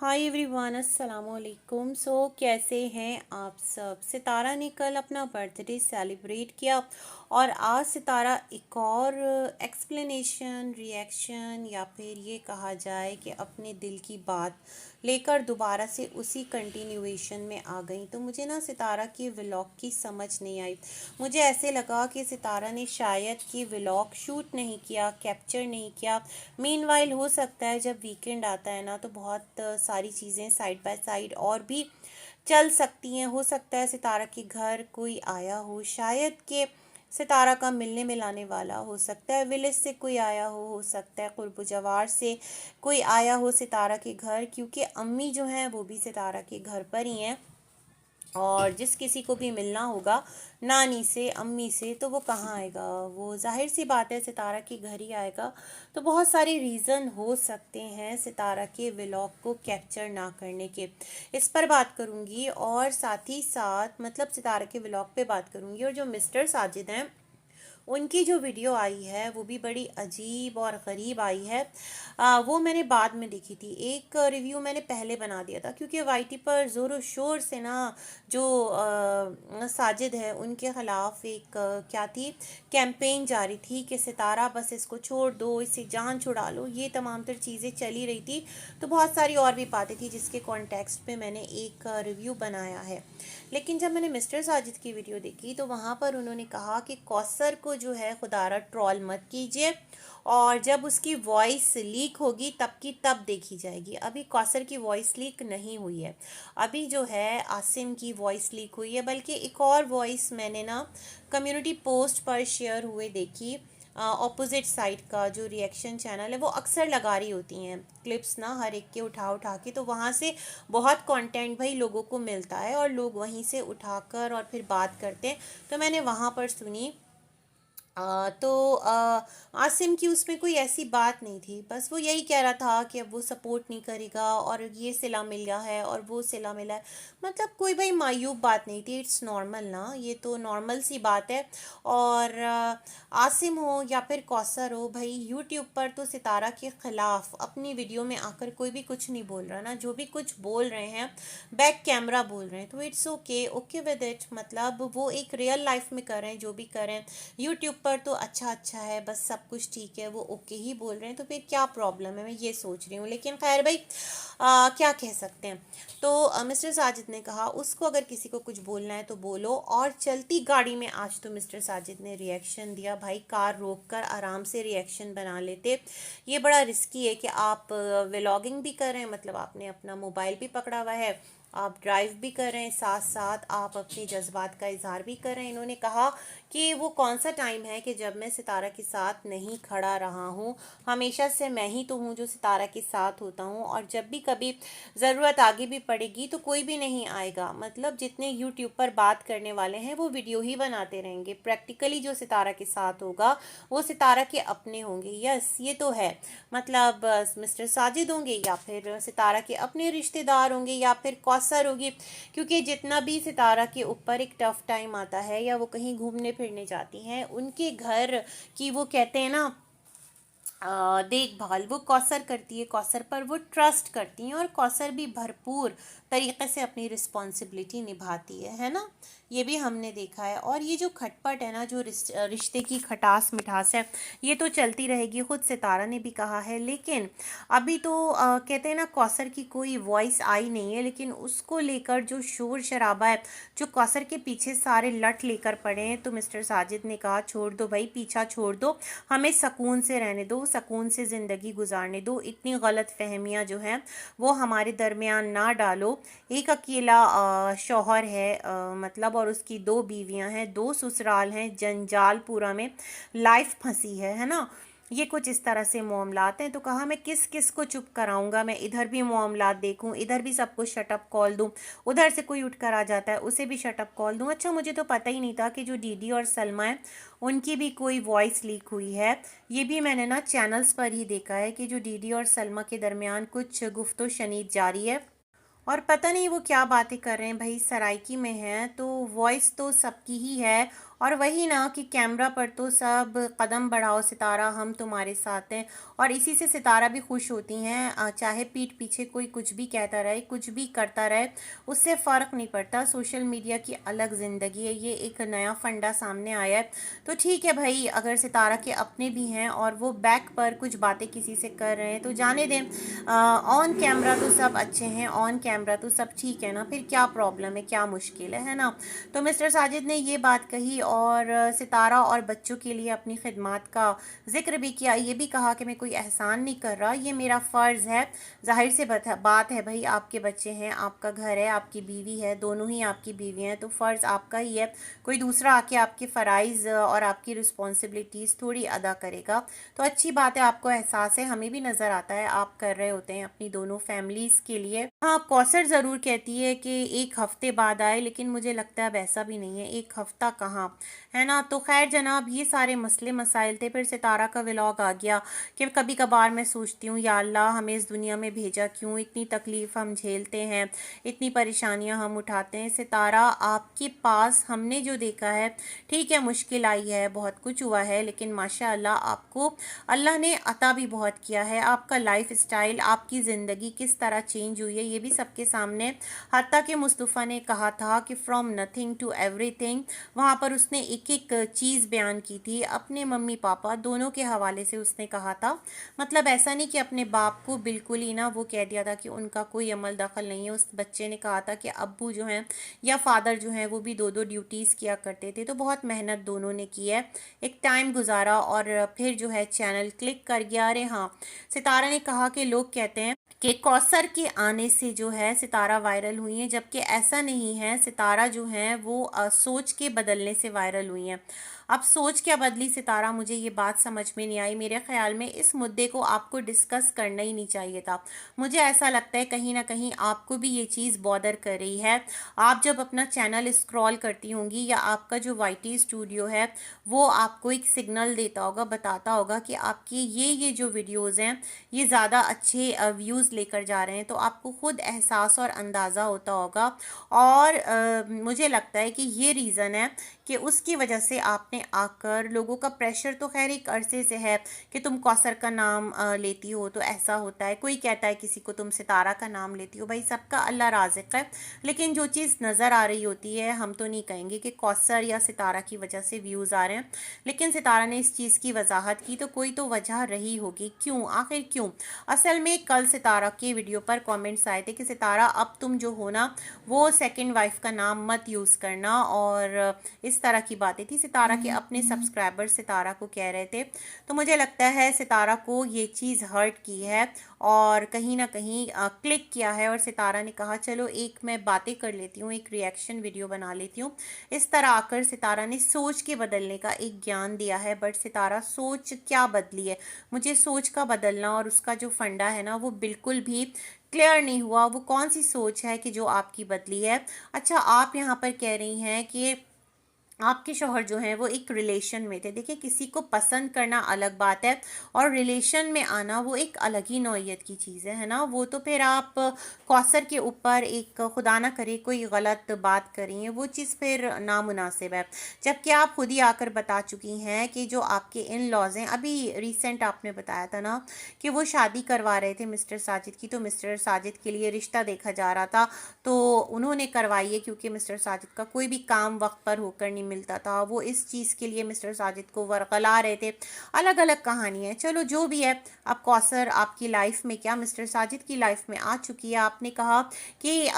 Hi everyone, अस्सलाम वालेकुम। कैसे हैं आप सब। सितारा ने कल अपना बर्थडे सेलिब्रेट किया और आज सितारा एक और एक्सप्लेनेशन, रिएक्शन या फिर ये कहा जाए कि अपने दिल की बात लेकर दोबारा से उसी कंटिन्यूएशन में आ गई। तो मुझे ना सितारा की व्लॉग की समझ नहीं आई। मुझे ऐसे लगा कि सितारा ने शायद कि व्लॉग शूट नहीं किया, कैप्चर नहीं किया। मीनवाइल हो सकता है जब वीकेंड आता है ना तो बहुत सारी चीज़ें साइड बाय साइड और भी चल सकती हैं। हो सकता है सितारा के घर कोई आया हो, शायद कि सितारा का मिलने मिलाने वाला, हो सकता है विलेज से कोई आया हो सकता है कुर्ब जवार से कोई आया हो सितारा के घर, क्योंकि अम्मी जो हैं वो भी सितारा के घर पर ही हैं। और जिस किसी को भी मिलना होगा नानी से, अम्मी से, तो वो कहाँ आएगा, वो जाहिर सी बात है सितारा के घर ही आएगा। तो बहुत सारे रीज़न हो सकते हैं सितारा के व्लॉग को कैप्चर ना करने के। इस पर बात करूँगी और साथ ही साथ मतलब सितारा के व्लॉग पे बात करूँगी। और जो मिस्टर साजिद हैं उनकी जो वीडियो आई है वो भी बड़ी अजीब और गरीब आई है। वो मैंने बाद में देखी थी। एक रिव्यू मैंने पहले बना दिया था क्योंकि वाईटी पर ज़ोर शोर से ना जो साजिद है उनके ख़िलाफ़ एक क्या थी कैंपेन जारी थी कि सितारा बस इसको छोड़ दो, इससे जान छुड़ा लो, ये तमाम तर चीज़ें चली रही थी। तो बहुत सारी और भी बातें थी जिसके कॉन्टेक्स्ट पे मैंने एक रिव्यू बनाया है। लेकिन जब मैंने मिस्टर साजिद की वीडियो देखी तो वहाँ पर उन्होंने कहा कि कौसर को जो है खुदारा ट्रोल मत कीजिए और जब उसकी वॉइस लीक होगी तब की तब देखी जाएगी। अभी कौसर की वॉइस लीक नहीं हुई है, अभी जो है आसिम की वॉइस लीक हुई है। बल्कि एक और वॉइस मैंने ना कम्युनिटी पोस्ट पर शेयर हुए देखी। ऑपोजिट साइड का जो रिएक्शन चैनल है वो अक्सर लगा रही होती हैं क्लिप्स ना हर एक के उठा उठा के, तो वहाँ से बहुत कंटेंट भाई लोगों को मिलता है और लोग वहीं से उठाकर और फिर बात करते हैं। तो मैंने वहाँ पर सुनी। आसिम की उसमें कोई ऐसी बात नहीं थी, बस वो यही कह रहा था कि अब वो सपोर्ट नहीं करेगा और ये सिला मिल गया है और वो सिला मिला है। मतलब कोई भाई मायूब बात नहीं थी, इट्स नॉर्मल ना, ये तो नॉर्मल सी बात है। और आसिम हो या फिर कौसर हो, भाई यूट्यूब पर तो सितारा के ख़िलाफ़ अपनी वीडियो में आकर कोई भी कुछ नहीं बोल रहा ना। जो भी कुछ बोल रहे हैं बैक कैमरा बोल रहे हैं, तो it's okay, okay with it. मतलब वो एक रियल लाइफ में कर रहे हैं, जो भी कर रहे हैं यूट्यूब पर तो अच्छा अच्छा है, बस सब कुछ ठीक है, वो ओके ही बोल रहे हैं, तो फिर क्या प्रॉब्लम है, मैं ये सोच रही हूँ। लेकिन खैर भाई क्या कह सकते हैं। तो मिस्टर साजिद ने कहा उसको अगर किसी को कुछ बोलना है तो बोलो। और चलती गाड़ी में आज तो मिस्टर साजिद ने रिएक्शन दिया। भाई कार रोक कर आराम से रिएक्शन बना लेते। ये बड़ा रिस्की है कि आप व्लॉगिंग भी कर रहे हैं, मतलब आपने अपना मोबाइल भी पकड़ा हुआ है, आप ड्राइव भी कर रहे हैं, साथ साथ आप अपने जज्बात का इजहार भी कर रहे हैं। इन्होंने कहा कि वो कौन सा टाइम है कि जब मैं सितारा के साथ नहीं खड़ा रहा हूँ, हमेशा से मैं ही तो हूँ जो सितारा के साथ होता हूँ, और जब भी कभी ज़रूरत आगे भी पड़ेगी तो कोई भी नहीं आएगा। मतलब जितने यूट्यूब पर बात करने वाले हैं वो वीडियो ही बनाते रहेंगे, प्रैक्टिकली जो सितारा के साथ होगा वो सितारा के अपने होंगे। यस, ये तो है। मतलब मिस्टर साजिद होंगे या फिर सितारा के अपने रिश्तेदार होंगे या फिर कौसर होगी, क्योंकि जितना भी सितारा के ऊपर एक टफ टाइम आता है या वो कहीं घूमने फिरने जाती हैं, उनके घर की वो कहते हैं ना देखभाल वो कौसर करती है, कौसर पर वो ट्रस्ट करती हैं और कौसर भी भरपूर तरीके से अपनी रिस्पॉन्सिबिलिटी निभाती है ना। ये भी हमने देखा है। और ये जो खटपट है ना, जो रिश्ते की खटास मिठास है, ये तो चलती रहेगी, खुद सितारा ने भी कहा है। लेकिन अभी तो कहते हैं ना कौसर की कोई वॉइस आई नहीं है, लेकिन उसको लेकर जो शोर शराबा है, जो कौसर के पीछे सारे लट लेकर पड़े हैं, तो मिस्टर साजिद ने कहा छोड़ दो भाई, पीछा छोड़ दो, हमें सुकून से रहने दो, सुकून से ज़िंदगी गुजारने दो, इतनी गलत फहमियाँ जो हैं वो हमारे दरमियान ना डालो। एक अकेला शौहर है मतलब, और उसकी दो बीवियां हैं, दो ससुराल हैं, जंजाल पूरा में लाइफ फंसी है ना। ये कुछ इस तरह से मामलात हैं। तो कहा मैं किस किस को चुप कराऊंगा, मैं इधर भी मामलात देखूं, इधर भी सबको शटअप कॉल दूं, उधर से कोई उठ कर आ जाता है उसे भी शटअप कॉल दूं। अच्छा, मुझे तो पता ही नहीं था कि जो डीडी और सलमा है उनकी भी कोई वॉइस लीक हुई है। ये भी मैंने ना चैनल्स पर ही देखा है कि जो डीडी और सलमा के दरमियान कुछ गुफ्तो शनीद जारी है और पता नहीं वो क्या बातें कर रहे हैं। भाई सराइकी में है तो वॉइस तो सबकी ही है और वही ना कि कैमरा पर तो सब कदम बढ़ाओ सितारा, हम तुम्हारे साथ हैं, और इसी से सितारा भी खुश होती हैं। चाहे पीठ पीछे कोई कुछ भी कहता रहे, कुछ भी करता रहे, उससे फ़र्क नहीं पड़ता। सोशल मीडिया की अलग ज़िंदगी है, ये एक नया फंडा सामने आया है। तो ठीक है भाई, अगर सितारा के अपने भी हैं और वो बैक पर कुछ बातें किसी से कर रहे हैं तो जाने दें। ऑन कैमरा तो सब अच्छे हैं, ऑन कैमरा तो सब ठीक है ना, फिर क्या प्रॉब्लम है, क्या मुश्किल है ना। तो मिस्टर साजिद ने ये बात कही और सितारा और बच्चों के लिए अपनी खिदमत का जिक्र भी किया। ये भी कहा कि मैं कोई एहसान नहीं कर रहा, ये मेरा फ़र्ज़ है। जाहिर से बात है भाई, आपके बच्चे हैं, आपका घर है, आपकी बीवी है, दोनों ही आपकी बीवी हैं, तो फ़र्ज़ आपका ही है। कोई दूसरा आके आपके फ़राइज़ और आपकी रिस्पॉन्सिबिलिटीज़ थोड़ी अदा करेगा। तो अच्छी बात है, आपको एहसास है, हमें भी नज़र आता है आप कर रहे होते हैं अपनी दोनों फैमिलीज़ के लिए। हाँ, कौसर ज़रूर कहती है कि एक हफ्ते बाद आए, लेकिन मुझे लगता है अब ऐसा भी नहीं है, एक हफ्ता कहाँ, है ना। तो खैर जनाब, ये सारे मसले मसाइल थे। फिर सितारा का व्लॉग आ गया कि कभी कभार मैं सोचती हूँ, या अल्लाह हमें इस दुनिया में भेजा क्यों, इतनी तकलीफ़ हम झेलते हैं, इतनी परेशानियाँ हम उठाते हैं। सितारा, आपके पास हमने जो देखा है, ठीक है मुश्किल आई है, बहुत कुछ हुआ है, लेकिन माशाअल्लाह आपको अल्लाह ने अता भी बहुत किया है। आपका लाइफ स्टाइल, आपकी ज़िंदगी किस तरह चेंज हुई है, ये भी सबके सामने। हत्ता कि मुस्तफ़ा ने कहा था कि फ्रॉम नथिंग टू एवरीथिंग, वहाँ पर उसने एक एक चीज़ बयान की थी, अपने मम्मी पापा दोनों के हवाले से उसने कहा था। मतलब ऐसा नहीं कि अपने बाप को बिल्कुल ही ना वो कह दिया था कि उनका कोई अमल दखल नहीं है। उस बच्चे ने कहा था कि अब्बू जो हैं या फादर जो हैं वो भी दो दो ड्यूटीज़ किया करते थे, तो बहुत मेहनत दोनों ने की है, एक टाइम गुजारा और फिर जो है चैनल क्लिक कर गया। अरे हाँ, सितारा ने कहा कि लोग कहते हैं कि कौसर के आने से जो है सितारा वायरल हुई है, जबकि ऐसा नहीं है। सितारा जो है वो सोच के बदलने से वायरल हुई हैं। अब सोच क्या बदली सितारा, मुझे ये बात समझ में नहीं आई। मेरे ख्याल में इस मुद्दे को आपको डिस्कस करना ही नहीं चाहिए था। मुझे ऐसा लगता है कहीं ना कहीं आपको भी ये चीज़ बॉदर कर रही है। आप जब अपना चैनल स्क्रॉल करती होंगी, या आपका जो वाईटी स्टूडियो है वो आपको एक सिग्नल देता होगा, बताता होगा कि आपके ये जो वीडियोज़ हैं ये ज़्यादा अच्छे व्यूज़ लेकर जा रहे हैं, तो आपको खुद एहसास और अंदाज़ा होता होगा। और मुझे लगता है कि ये रीज़न है कि उसकी वजह से आपने आकर लोगों का प्रेशर, तो खैर एक अरसे से है कि तुम कौसर का नाम लेती हो तो ऐसा होता है, कोई कहता है किसी को तुम सितारा का नाम लेती हो, भाई सबका अल्लाह राज़िक है। लेकिन जो चीज़ नज़र आ रही होती है, हम तो नहीं कहेंगे कि कौसर या सितारा की वजह से व्यूज़ आ रहे हैं, लेकिन सितारा ने इस चीज़ की वजाहत की, तो कोई तो वजह रही होगी। क्यों, आखिर क्यों? असल में कल सितारा के वीडियो पर कमेंट्स आए थे कि सितारा अब तुम जो हो ना वो सेकंड वाइफ का नाम मत यूज़ करना, और इस तरह की बातें थी। सितारा के अपने सब्सक्राइबर सितारा को कह रहे थे। तो मुझे लगता है सितारा को ये चीज़ हर्ट की है और कहीं ना कहीं क्लिक किया है, और सितारा ने कहा चलो एक मैं बातें कर लेती हूँ, एक रिएक्शन वीडियो बना लेती हूँ। इस तरह आकर सितारा ने सोच के बदलने का एक ज्ञान दिया है। बट सितारा सोच क्या बदली है, मुझे सोच का बदलना और उसका जो फंडा है ना वो बिल्कुल भी क्लियर नहीं हुआ। वो कौन सी सोच है कि जो आपकी बदली है? अच्छा, आप यहाँ पर कह रही हैं कि आपके शौहर जो हैं वो एक रिलेशन में थे। देखिए, किसी को पसंद करना अलग बात है, और रिलेशन में आना वो एक अलग ही नौइयत की चीज़ है ना। वो तो फिर आप कौसर के ऊपर एक खुदा ना करे कोई गलत बात करें, वो चीज़ फिर नामुनासिब है। जबकि आप खुद ही आकर बता चुकी हैं कि जो आपके इन लॉज हैं, अभी रिसेंट आपने बताया था ना कि वो शादी करवा रहे थे मिस्टर साजिद की, तो मिस्टर साजिद के लिए रिश्ता देखा जा रहा था, तो उन्होंने करवाई है क्योंकि मिस्टर साजिद का कोई भी काम वक्त पर होकर नहीं मिलता था। वो इस चीज़ के लिए मिस्टर साजिद को वरगला रहे थे। अलग अलग कहानी है, चलो जो भी है। अब कौसर आपकी लाइफ में क्या मिस्टर साजिद की लाइफ में आ चुकी है। आपने कहा कि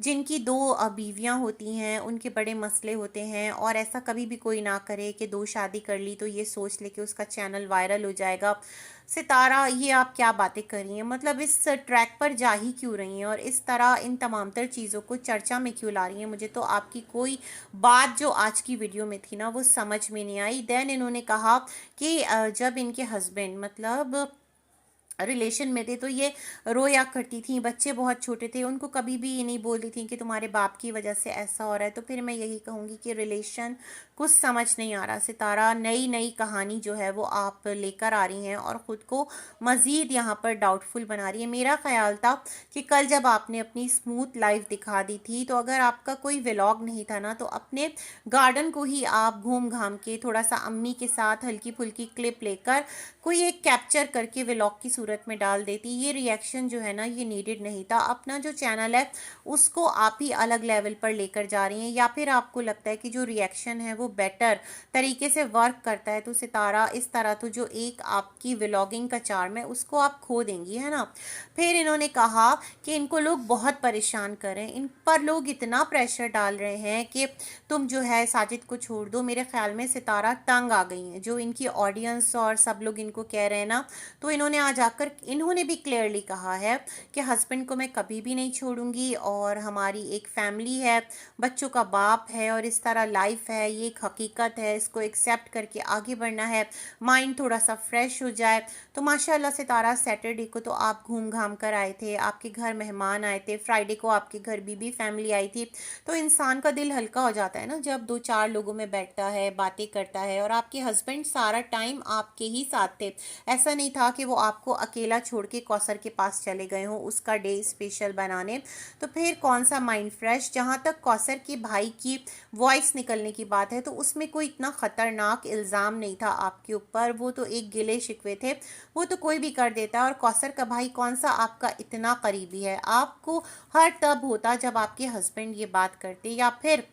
जिनकी दो बीवियां होती हैं उनके बड़े मसले होते हैं, और ऐसा कभी भी कोई ना करे कि दो शादी कर ली तो ये सोच ले कि उसका चैनल वायरल हो जाएगा। सितारा, ये आप क्या बातें कर रही हैं? मतलब इस ट्रैक पर जा ही क्यों रही हैं, और इस तरह इन तमाम तर चीज़ों को चर्चा में क्यों ला रही हैं? मुझे तो आपकी कोई बात जो आज की वीडियो में थी ना वो समझ में नहीं आई। देन इन्होंने कहा कि जब इनके हस्बैंड, मतलब रिलेशन में थे तो ये रोया करती थी, बच्चे बहुत छोटे थे, उनको कभी भी ये नहीं बोलती थी कि तुम्हारे बाप की वजह से ऐसा हो रहा है। तो फिर मैं यही कहूँगी कि रिलेशन कुछ समझ नहीं आ रहा। सितारा नई नई कहानी जो है वो आप लेकर आ रही हैं और ख़ुद को मज़ीद यहाँ पर डाउटफुल बना रही है। मेरा ख्याल था कि कल जब आपने अपनी स्मूथ लाइफ दिखा दी थी, तो अगर आपका कोई व्लॉग नहीं था ना, तो अपने गार्डन को ही आप घूम घाम के थोड़ा सा अम्मी के साथ हल्की फुल्की क्लिप लेकर कोई एक कैप्चर करके व्लॉग की सूरत में डाल देती। ये रिएक्शन जो है ना, ये नीडेड नहीं था। अपना जो चैनल है उसको आप ही अलग लेवल पर लेकर जा रही हैं, या फिर आपको लगता है कि जो रिएक्शन है वो बेटर तरीके से वर्क करता है, तो सितारा इस तरह तो जो एक आपकी व्लॉगिंग का चार्म है उसको आप खो देंगी, है ना। फिर इन्होंने कहा कि इनको लोग बहुत परेशान कर रहे हैं, इन पर लोग इतना प्रेशर डाल रहे हैं कि तुम जो है साजिद को छोड़ दो। मेरे ख्याल में सितारा तंग आ गई हैं, जो इनकी ऑडियंस और सब लोग इनको कह रहे हैं ना। तो इन्होंने आज आकर इन्होंने भी क्लियरली कहा है कि हस्बैंड को मैं कभी भी नहीं छोड़ूंगी, और हमारी एक फैमिली है, बच्चों का बाप है, और इस तरह लाइफ है, ये एक हकीकत है, इसको एक्सेप्ट करके आगे बढ़ना है, माइंड थोड़ा सा फ्रेश हो जाए। तो माशाल्लाह सितारा, सैटरडे को तो आप घूम घाम कर आए थे, आपके घर मेहमान आए थे, फ्राइडे को आपके घर बीबी फैमिली आई थी। तो इंसान का दिल हल्का हो जाता है ना जब दो चार लोगों में बैठता है, बातें करता है। और आपके हस्बैंड सारा टाइम आपके ही साथ थे, ऐसा नहीं था कि वो आपको अकेला छोड़ के कौसर के पास चले गए हों उसका डे स्पेशल बनाने। तो फिर कौन सा माइंड फ्रेश। जहाँ तक कौसर के भाई की वॉइस निकलने की बात है, तो उसमें कोई इतना ख़तरनाक इल्ज़ाम नहीं था आपके ऊपर, वो तो एक गिले शिकवे थे, वो तो कोई भी कर देता है। और कौसर का भाई कौन सा आपका इतना करीबी है, आपको हर तब होता जब आपके हस्बैंड ये बात करते, या फिर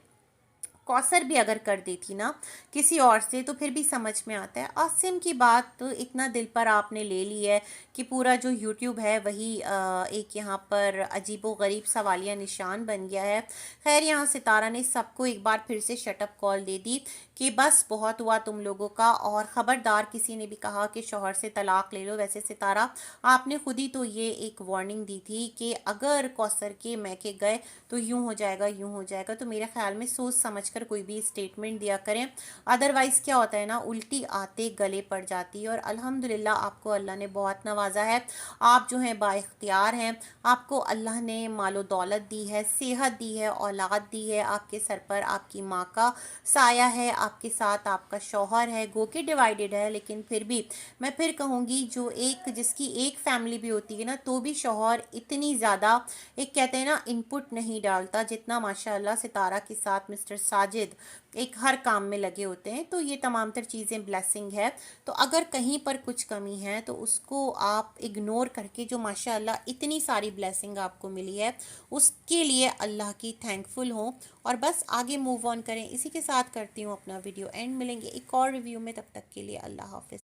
कौसर भी अगर कर देती ना किसी और से तो फिर भी समझ में आता है। आसिम की बात तो इतना दिल पर आपने ले ली है कि पूरा जो यूट्यूब है वही एक यहाँ पर अजीबो गरीब सवालिया निशान बन गया है। खैर, यहाँ सितारा ने सबको एक बार फिर से शटअप कॉल दे दी कि बस बहुत हुआ तुम लोगों का, और ख़बरदार किसी ने भी कहा कि शौहर से तलाक ले लो। वैसे सितारा, आपने खुद ही तो ये एक वार्निंग दी थी कि अगर कौसर के मैके गए तो यूं हो जाएगा, यूं हो जाएगा। तो मेरे ख्याल में सोच समझकर कोई भी स्टेटमेंट दिया करें, अदरवाइज क्या होता है ना, उल्टी आते गले पड़ जाती है। और अल्हम्दुलिल्लाह आपको अल्लाह ने बहुत नवाजा है, आप जो हैं बाइख्तियार हैं, आपको अल्लाह ने मालो दौलत दी है, सेहत दी है, औलाद दी है, आपके सर पर आपकी माँ का साया है, आपके साथ आपका शौहर है। गो के डिवाइडेड है, लेकिन फिर भी मैं फिर कहूँगी, जो एक जिसकी एक फैमिली भी होती है ना, तो भी शौहर इतनी ज़्यादा एक कहते हैं ना इनपुट नहीं डालता जितना माशाल्लाह सितारा के साथ मिस्टर साजिद एक हर काम में लगे होते हैं। तो ये तमाम तर चीज़ें ब्लेसिंग है। तो अगर कहीं पर कुछ कमी है तो उसको आप इग्नोर करके जो माशाल्लाह इतनी सारी ब्लेसिंग आपको मिली है उसके लिए अल्लाह की थैंकफुल हो, और बस आगे मूव ऑन करें। इसी के साथ करती हूँ अपना वीडियो एंड। मिलेंगे एक और रिव्यू में, तब तक के लिए अल्लाह हाफिज़।